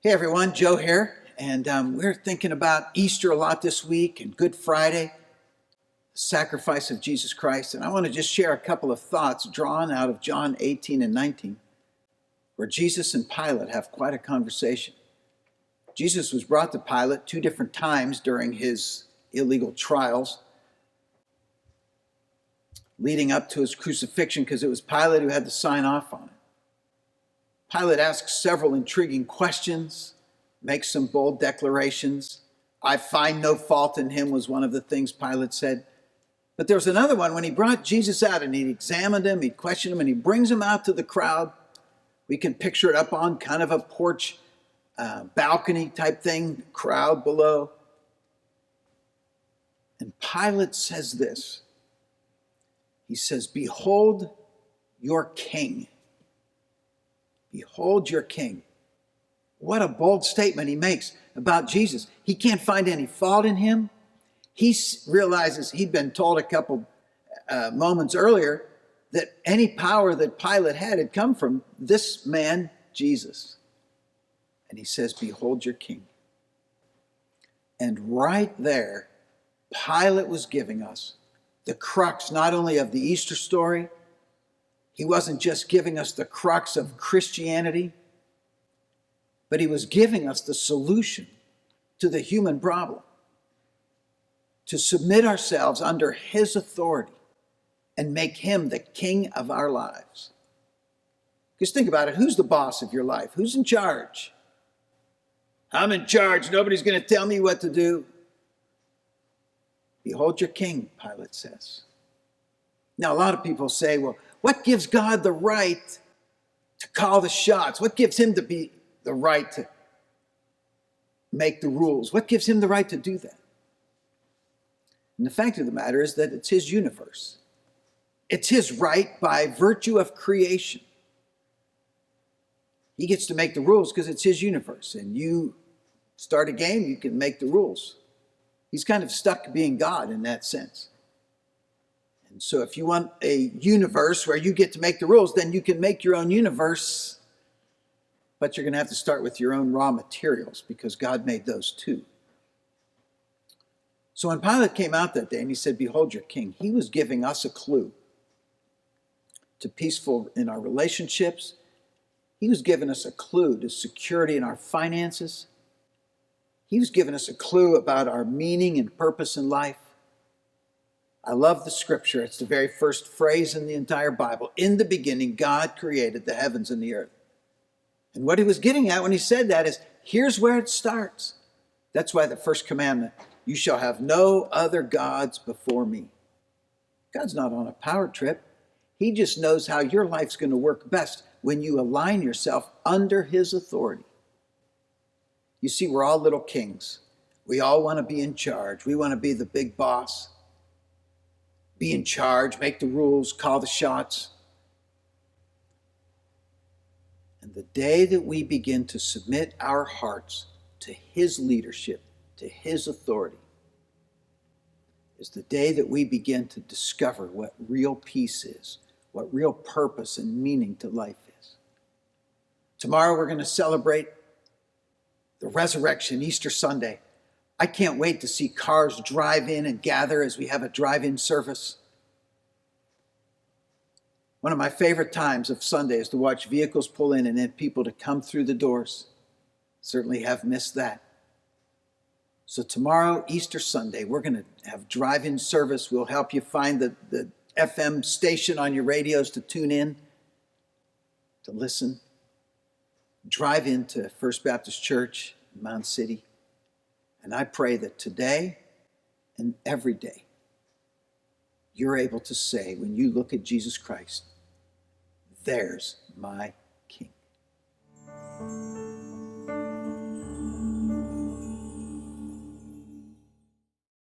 Hey everyone, Joe here, and we're thinking about Easter a lot this week and Good Friday, the sacrifice of Jesus Christ. And I want to just share a couple of thoughts drawn out of John 18 and 19, where Jesus and Pilate have quite a conversation. Jesus was brought to Pilate two different times during his illegal trials, leading up to his crucifixion, because it was Pilate who had to sign off on it. Pilate asks several intriguing questions, makes some bold declarations. I find no fault in him was one of the things Pilate said. But there was another one when he brought Jesus out and he examined him, he questioned him, and he brings him out to the crowd. We can picture it up on kind of a porch, balcony type thing, crowd below. And Pilate says this. He says, "Behold your king. Behold your king." What a bold statement he makes about Jesus. He can't find any fault in him. He realizes he'd been told a couple moments earlier that any power that Pilate had come from this man, Jesus. And he says, "Behold your king." And right there, Pilate was giving us the crux not only of the Easter story. He wasn't just giving us the crux of Christianity, but he was giving us the solution to the human problem. To submit ourselves under his authority and make him the king of our lives. Because think about it, who's the boss of your life? Who's in charge? I'm in charge. Nobody's going to tell me what to do. Behold your king, Pilate says. Now, a lot of people say, well, what gives God the right to call the shots? What gives him the right to make the rules? What gives him the right to do that? And the fact of the matter is that it's his universe. It's his right by virtue of creation. He gets to make the rules because it's his universe. And you start a game, you can make the rules. He's kind of stuck being God in that sense. And so if you want a universe where you get to make the rules, then you can make your own universe, but you're going to have to start with your own raw materials because God made those too. So when Pilate came out that day and he said, "Behold your king," he was giving us a clue to peaceful in our relationships. He was giving us a clue to security in our finances. He was giving us a clue about our meaning and purpose in life. I love the scripture. It's the very first phrase in the entire Bible. In the beginning, God created the heavens and the earth. And what he was getting at when he said that is, here's where it starts. That's why the first commandment, you shall have no other gods before me. God's not on a power trip. He just knows how your life's going to work best when you align yourself under his authority. You see, we're all little kings. We all want to be in charge. We want to be the big boss. Be in charge, make the rules, call the shots. And the day that we begin to submit our hearts to his leadership, to his authority, is the day that we begin to discover what real peace is, what real purpose and meaning to life is. Tomorrow we're going to celebrate the resurrection, Easter Sunday. I can't wait to see cars drive in and gather as we have a drive-in service. One of my favorite times of Sunday is to watch vehicles pull in and then people to come through the doors. Certainly have missed that. So tomorrow, Easter Sunday, we're going to have drive-in service. We'll help you find the FM station on your radios to tune in, to listen. Drive into First Baptist Church in Mound City. And I pray that today and every day, you're able to say, when you look at Jesus Christ, there's my King.